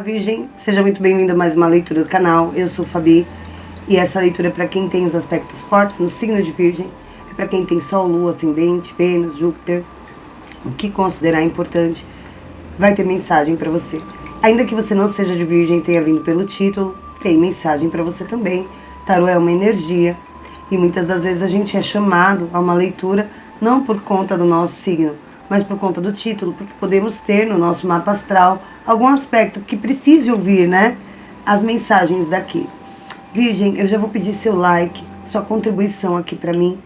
Virgem, seja muito bem-vindo a mais uma leitura do canal. Eu sou Fabi e essa leitura é para quem tem os aspectos fortes no signo de Virgem, é para quem tem Sol, Lua, Ascendente, Vênus, Júpiter, o que considerar importante, vai ter mensagem para você. Ainda que você não seja de Virgem, tenha vindo pelo título, tem mensagem para você também. Tarô é uma energia e muitas das vezes a gente é chamado a uma leitura não por conta do nosso signo, mas por conta do título, porque podemos ter no nosso mapa astral algum aspecto que precise ouvir, né? As mensagens daqui. Virgem, eu já vou pedir seu like, sua contribuição aqui pra mim.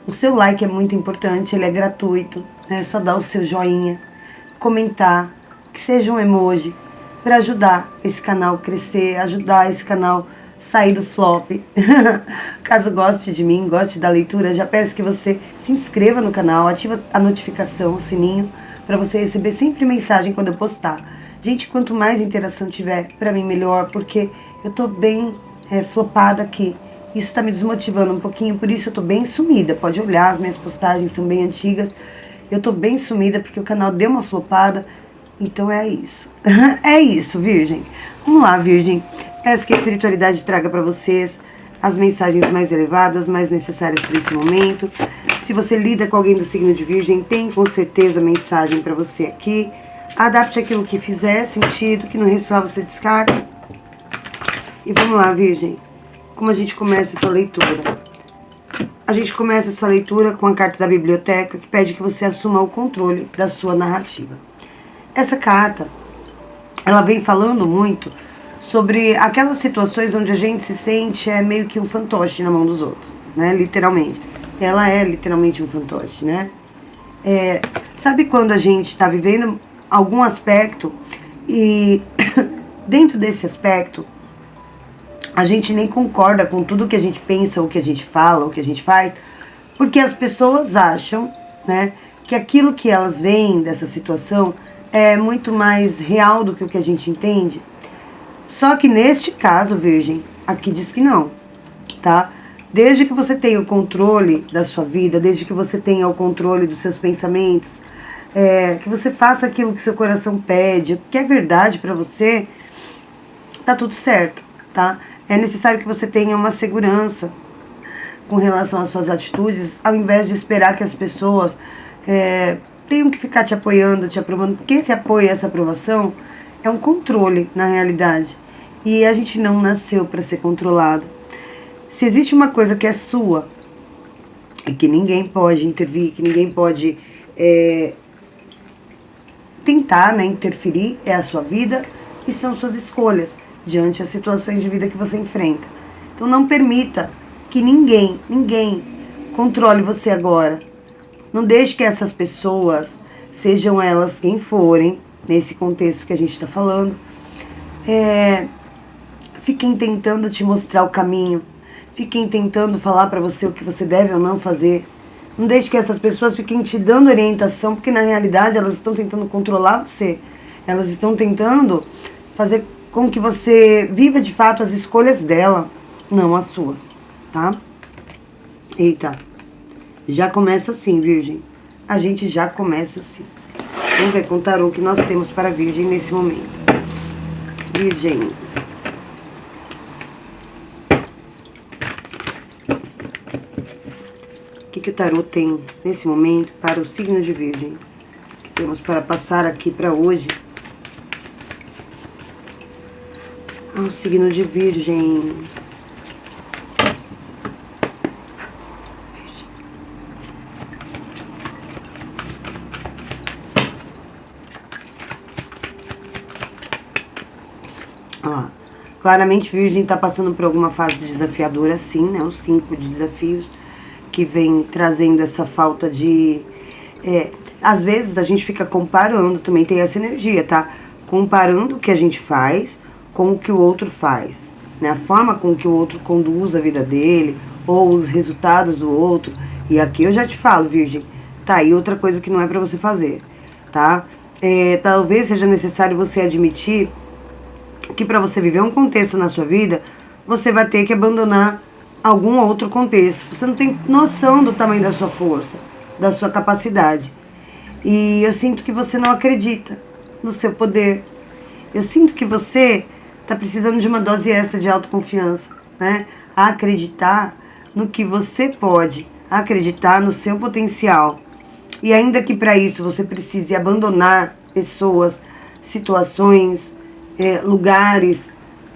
O seu like é muito importante, ele é gratuito, né? Só dá o seu joinha, comentar, que seja um emoji, para ajudar esse canal a crescer, ajudar esse canal a sair do flop. Caso goste de mim, goste da leitura, já peço que você se inscreva no canal, ativa a notificação, o sininho, para você receber sempre mensagem quando eu postar. Gente, quanto mais interação tiver, para mim melhor, porque eu tô bem flopada aqui. Isso tá me desmotivando um pouquinho, por isso eu tô bem sumida. Pode olhar, as minhas postagens são bem antigas. Eu tô bem sumida porque o canal deu uma flopada. Então é isso. É isso, Virgem. Vamos lá, Virgem. Peço que a espiritualidade traga para vocês as mensagens mais elevadas, mais necessárias para esse momento. Se você lida com alguém do signo de Virgem, tem com certeza mensagem para você aqui. Adapte aquilo que fizer sentido, que não ressoar você descarta. E vamos lá, Virgem. Como a gente começa essa leitura? A gente começa essa leitura com a carta da biblioteca, que pede que você assuma o controle da sua narrativa. Essa carta, ela vem falando muito sobre aquelas situações onde a gente se sente meio que um fantoche na mão dos outros, né? Literalmente. Ela é literalmente um fantoche, né? Sabe quando a gente está vivendo algum aspecto e dentro desse aspecto a gente nem concorda com tudo que a gente pensa, o que a gente fala, o que a gente faz, porque as pessoas acham, né, que aquilo que elas veem dessa situação é muito mais real do que o que a gente entende. Só que neste caso, Virgem, aqui diz que não, tá? Desde que você tenha o controle da sua vida, desde que você tenha o controle dos seus pensamentos, que você faça aquilo que seu coração pede, o que é verdade pra você, tá tudo certo, tá? É necessário que você tenha uma segurança com relação às suas atitudes, ao invés de esperar que as pessoas tenham que ficar te apoiando, te aprovando, porque esse apoio, essa aprovação é um controle na realidade. E a gente não nasceu para ser controlado. Se existe uma coisa que é sua, e que ninguém pode intervir, que ninguém pode tentar, né, interferir, é a sua vida e são suas escolhas diante das situações de vida que você enfrenta. Então não permita que ninguém controle você agora. Não deixe que essas pessoas, sejam elas quem forem, nesse contexto que a gente está falando, fiquem tentando te mostrar o caminho, fiquem tentando falar para você o que você deve ou não fazer. Não deixe que essas pessoas fiquem te dando orientação, porque na realidade elas estão tentando controlar você. Elas estão tentando fazer com que você viva de fato as escolhas dela, não as suas, tá? Eita, já começa assim, Virgem. A gente já começa assim. Vamos ver com o tarô que nós temos para a Virgem nesse momento. Virgem. O que o tarô tem nesse momento para o signo de Virgem? O que temos para passar aqui para hoje? O signo de Virgem. Claramente Virgem está passando por alguma fase desafiadora, sim, né? Os 5 de desafios que vem trazendo essa falta de... às vezes a gente fica comparando, também tem essa energia, tá? Comparando o que a gente faz com o que o outro faz, né? A forma com que o outro conduz a vida dele, ou os resultados do outro. E aqui eu já te falo, Virgem, tá aí outra coisa que não é pra você fazer, tá? Talvez seja necessário você admitir que para você viver um contexto na sua vida, você vai ter que abandonar algum outro contexto. Você não tem noção do tamanho da sua força, da sua capacidade. E eu sinto que você não acredita no seu poder. Eu sinto que você está precisando de uma dose extra de autoconfiança, né? Acreditar no que você pode, acreditar no seu potencial. E ainda que para isso você precise abandonar pessoas, situações, lugares,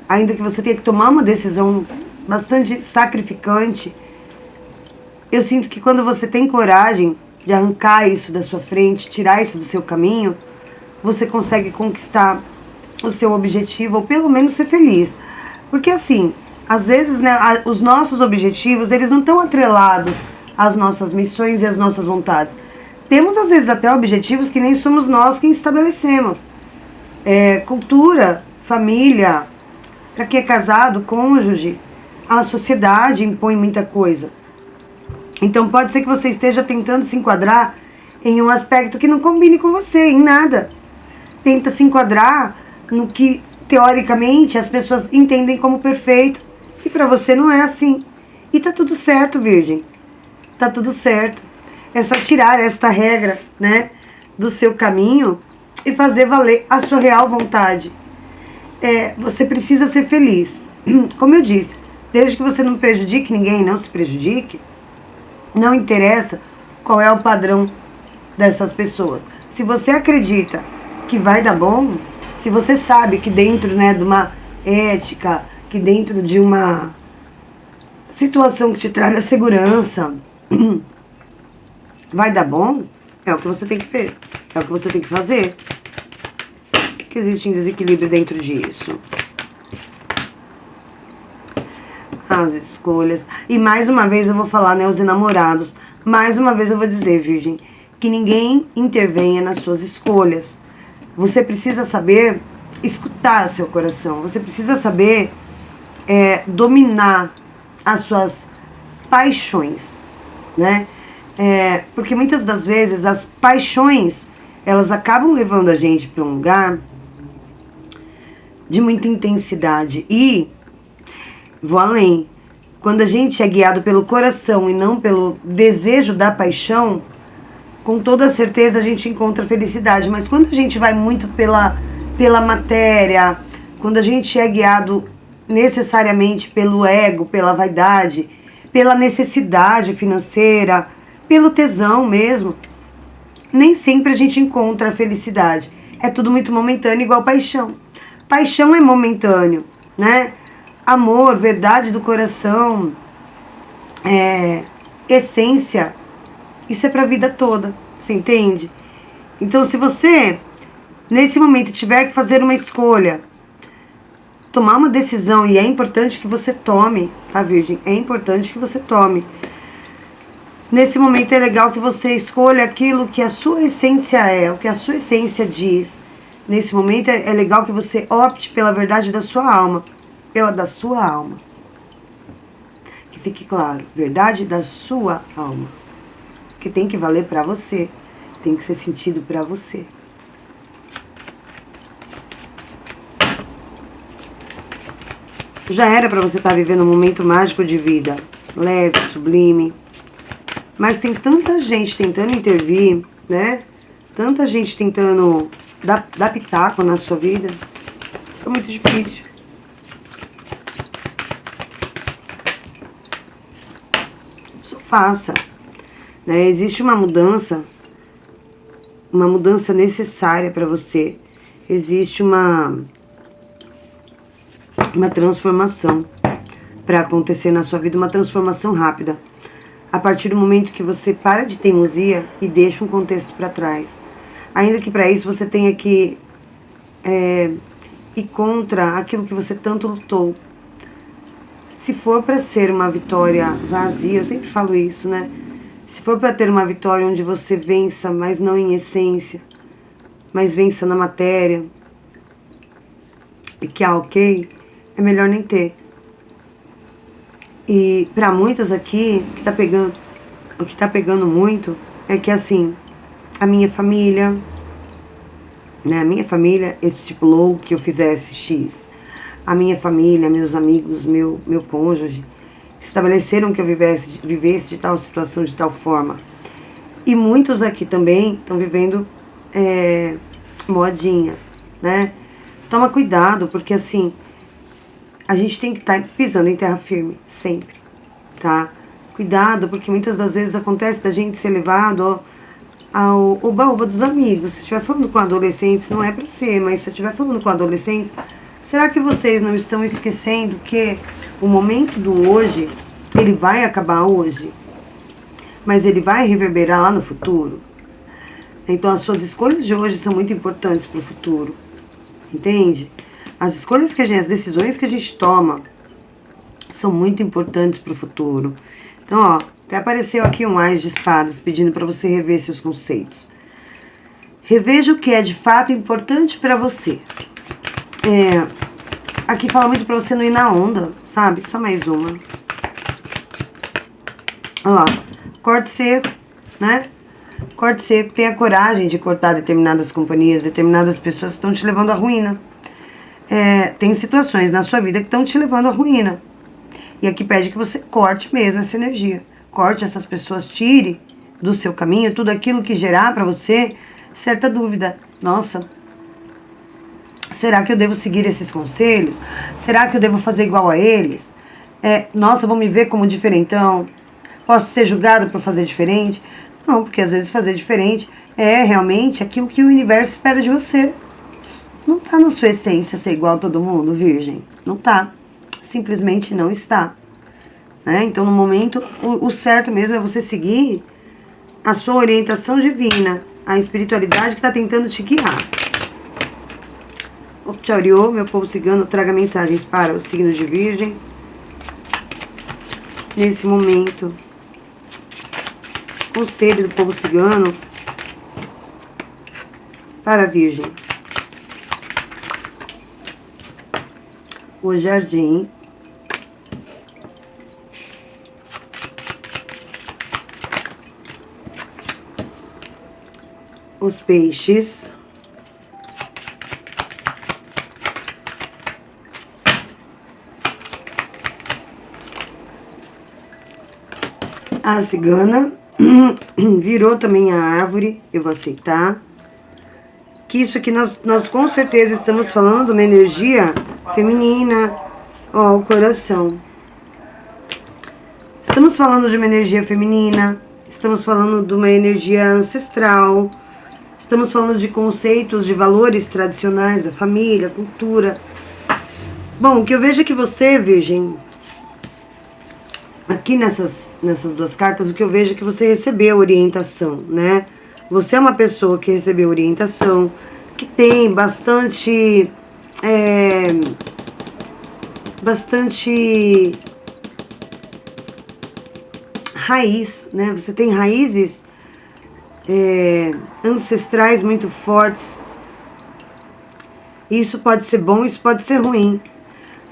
ainda que você tenha que tomar uma decisão bastante sacrificante, eu sinto que quando você tem coragem de arrancar isso da sua frente, tirar isso do seu caminho, você consegue conquistar o seu objetivo, ou pelo menos ser feliz. Porque assim, às vezes, né, os nossos objetivos, eles não estão atrelados às nossas missões e às nossas vontades. Temos às vezes até objetivos que nem somos nós quem estabelecemos. Cultura, família, para quem é casado, cônjuge, a sociedade impõe muita coisa. Então pode ser que você esteja tentando se enquadrar em um aspecto que não combine com você, em nada. Tenta se enquadrar no que, teoricamente, as pessoas entendem como perfeito. E para você não é assim. E tá tudo certo, Virgem. Tá tudo certo. É só tirar esta regra, né, do seu caminho e fazer valer a sua real vontade. Você precisa ser feliz. Como eu disse, desde que você não prejudique ninguém, não se prejudique, não interessa qual é o padrão dessas pessoas. Se você acredita que vai dar bom, se você sabe que dentro, né, de uma ética, que dentro de uma situação que te traga segurança, vai dar bom, é o que você tem que ver, é o que você tem que fazer. O que existe em desequilíbrio dentro disso? As escolhas. E mais uma vez eu vou falar, né, os enamorados. Mais uma vez eu vou dizer, Virgem, que ninguém intervenha nas suas escolhas. Você precisa saber escutar o seu coração. Você precisa saber dominar as suas paixões, né? Porque muitas das vezes as paixões, elas acabam levando a gente para um lugar de muita intensidade. E vou além. Quando a gente é guiado pelo coração e não pelo desejo da paixão, com toda certeza a gente encontra felicidade. Mas quando a gente vai muito pela matéria, quando a gente é guiado necessariamente pelo ego, pela vaidade, pela necessidade financeira, pelo tesão mesmo, nem sempre a gente encontra a felicidade. É tudo muito momentâneo, igual paixão. Paixão é momentâneo, né? Amor, verdade do coração, essência, isso é pra vida toda, você entende? Então, se você, nesse momento, tiver que fazer uma escolha, tomar uma decisão, e é importante que você tome, tá, Virgem? É importante que você tome. Nesse momento é legal que você escolha aquilo que a sua essência é, o que a sua essência diz. Nesse momento é legal que você opte pela verdade da sua alma. Pela da sua alma. Que fique claro, verdade da sua alma. Que tem que valer pra você. Tem que ser sentido pra você. Já era pra você estar vivendo um momento mágico de vida. Leve, sublime. Mas tem tanta gente tentando intervir, né? Tanta gente tentando dar pitaco na sua vida. Fica muito difícil. Só faça. Né? Existe uma mudança necessária para você. Existe uma transformação para acontecer na sua vida, uma transformação rápida. A partir do momento que você para de teimosia e deixa um contexto para trás. Ainda que para isso você tenha que ir contra aquilo que você tanto lutou. Se for para ser uma vitória vazia, eu sempre falo isso, né? Se for para ter uma vitória onde você vença, mas não em essência, mas vença na matéria, e que ok, é melhor nem ter. E para muitos aqui, o que tá pegando muito é que assim, a minha família, né? A minha família estipulou que eu fizesse X. A minha família, meus amigos, meu cônjuge, estabeleceram que eu vivesse de tal situação, de tal forma. E muitos aqui também estão vivendo modinha, né? toma cuidado, porque assim, a gente tem que estar pisando em terra firme, sempre, tá? Cuidado, porque muitas das vezes acontece da gente ser levado ao oba-oba dos amigos. Se eu estiver falando com adolescentes, não é pra ser, mas se eu estiver falando com adolescentes, será que vocês não estão esquecendo que o momento do hoje, ele vai acabar hoje, mas ele vai reverberar lá no futuro? Então as suas escolhas de hoje são muito importantes para o futuro, entende? As escolhas que as decisões que a gente toma são muito importantes para o futuro. Então, ó, até apareceu aqui um Ás de Espadas pedindo para você rever seus conceitos. Reveja o que é de fato importante para você. Aqui fala muito para você não ir na onda, sabe? Só mais uma. Olha lá, corte seco, né? Corte seco, tenha coragem de cortar determinadas companhias, determinadas pessoas que estão te levando à ruína. Tem situações na sua vida que estão te levando à ruína. E aqui pede que você corte mesmo essa energia. Corte essas pessoas, tire do seu caminho tudo aquilo que gerar para você certa dúvida. Nossa, será que eu devo seguir esses conselhos? Será que eu devo fazer igual a eles? Nossa, vão me ver como diferentão? Posso ser julgado por fazer diferente? Não, porque às vezes fazer diferente é realmente aquilo que o universo espera de você. Não tá na sua essência ser igual a todo mundo, virgem. Não tá. Simplesmente não está. Né? Então, no momento, o certo mesmo é você seguir a sua orientação divina, a espiritualidade que está tentando te guiar. Optioriô, meu povo cigano, traga mensagens para o signo de Virgem. Nesse momento, conselho do povo cigano para a Virgem. O jardim, os peixes, a cigana, virou também a árvore, eu vou aceitar. Que isso aqui nós com certeza estamos falando de uma energia feminina, ó, o coração. Estamos falando de uma energia feminina, estamos falando de uma energia ancestral, estamos falando de conceitos, de valores tradicionais da família, cultura. Bom, o que eu vejo é que você, Virgem, aqui nessas duas cartas, o que eu vejo é que você recebeu orientação, né? Você é uma pessoa que recebeu orientação, que tem bastante raiz, né? Você tem raízes ancestrais muito fortes. Isso pode ser bom, isso pode ser ruim.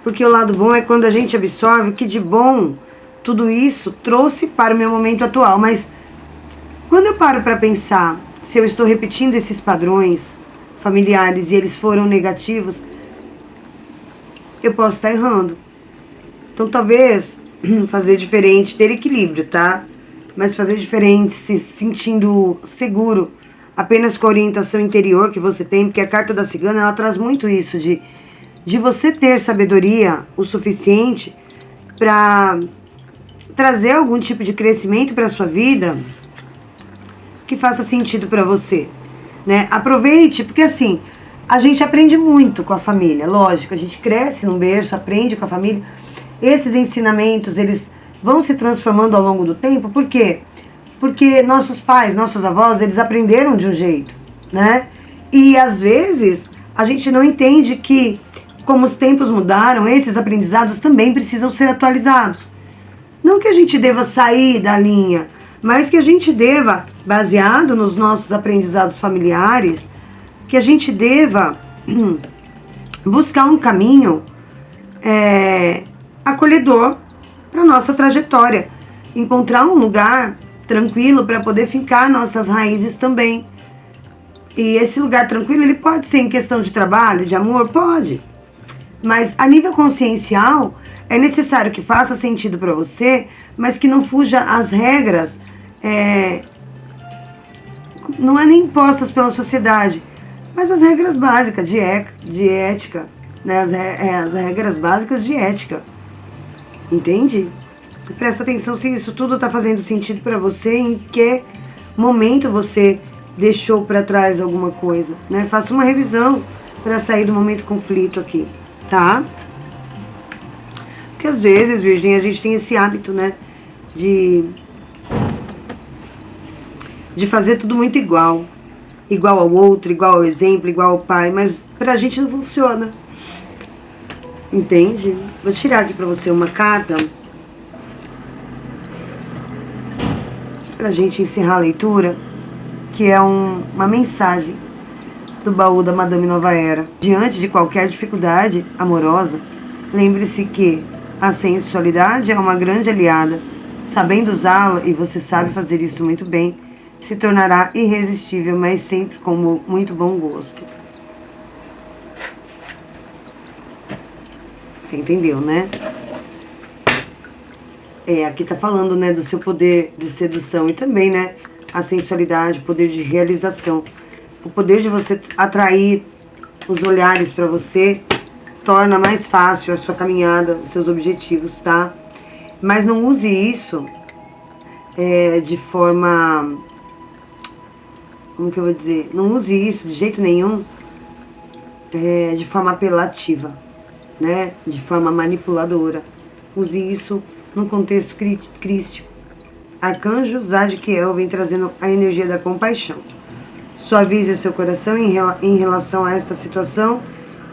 Porque o lado bom é quando a gente absorve o que de bom tudo isso trouxe para o meu momento atual. Mas quando eu paro para pensar se eu estou repetindo esses padrões familiares e eles foram negativos, eu posso estar errando. Então talvez fazer diferente, ter equilíbrio, tá? Mas fazer diferente, se sentindo seguro, apenas com a orientação interior que você tem, porque a carta da cigana, ela traz muito isso, de você ter sabedoria o suficiente para trazer algum tipo de crescimento para a sua vida que faça sentido para você, né? Aproveite, porque assim, a gente aprende muito com a família, lógico, a gente cresce num berço, aprende com a família. Esses ensinamentos, eles vão se transformando ao longo do tempo, por quê? Porque nossos pais, nossos avós, eles aprenderam de um jeito, né? E às vezes a gente não entende que, como os tempos mudaram, esses aprendizados também precisam ser atualizados. Não que a gente deva sair da linha, mas que a gente deva, baseado nos nossos aprendizados familiares, que a gente deva buscar um caminho acolhedor para a nossa trajetória. Encontrar um lugar tranquilo para poder fincar nossas raízes também. E esse lugar tranquilo, ele pode ser em questão de trabalho, de amor? Pode. Mas a nível consciencial, é necessário que faça sentido para você, mas que não fuja às regras, não é nem impostas pela sociedade, Mas as regras básicas de ética, né? As regras básicas de ética. Entende? Presta atenção se isso tudo está fazendo sentido para você, em que momento você deixou para trás alguma coisa, né? Faça uma revisão para sair do momento conflito aqui, tá? Porque às vezes, Virgem, a gente tem esse hábito, né? De fazer tudo muito igual. Igual ao outro, igual ao exemplo, igual ao pai. Mas pra gente não funciona. Entende? Vou tirar aqui pra você uma carta. Pra gente encerrar a leitura. Que é uma mensagem do baú da Madame Nova Era. Diante de qualquer dificuldade amorosa, lembre-se que a sensualidade é uma grande aliada. Sabendo usá-la, e você sabe fazer isso muito bem, se tornará irresistível, mas sempre com muito bom gosto. Você entendeu, né? Aqui tá falando, né, do seu poder de sedução e também, né, a sensualidade, o poder de realização. O poder de você atrair os olhares para você torna mais fácil a sua caminhada, os seus objetivos, tá? Mas não use isso de forma... Como que eu vou dizer? Não use isso de jeito nenhum de forma apelativa, né? De forma manipuladora. Use isso num contexto crístico. Arcanjo Zadkiel vem trazendo a energia da compaixão. Suavize o seu coração em relação a esta situação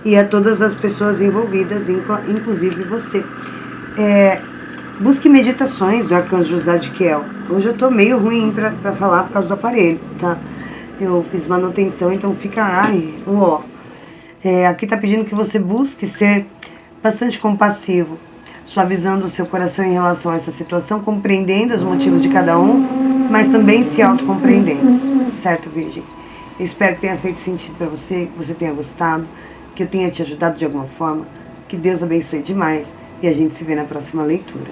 e a todas as pessoas envolvidas, inclusive você. Busque meditações do Arcanjo Zadkiel. Hoje eu tô meio ruim pra falar por causa do aparelho, tá? Eu fiz manutenção, então fica... aqui tá pedindo que você busque ser bastante compassivo, suavizando o seu coração em relação a essa situação, compreendendo os motivos de cada um, mas também se autocompreendendo. Certo, Virgem? Eu espero que tenha feito sentido para você, que você tenha gostado, que eu tenha te ajudado de alguma forma. Que Deus abençoe demais e a gente se vê na próxima leitura.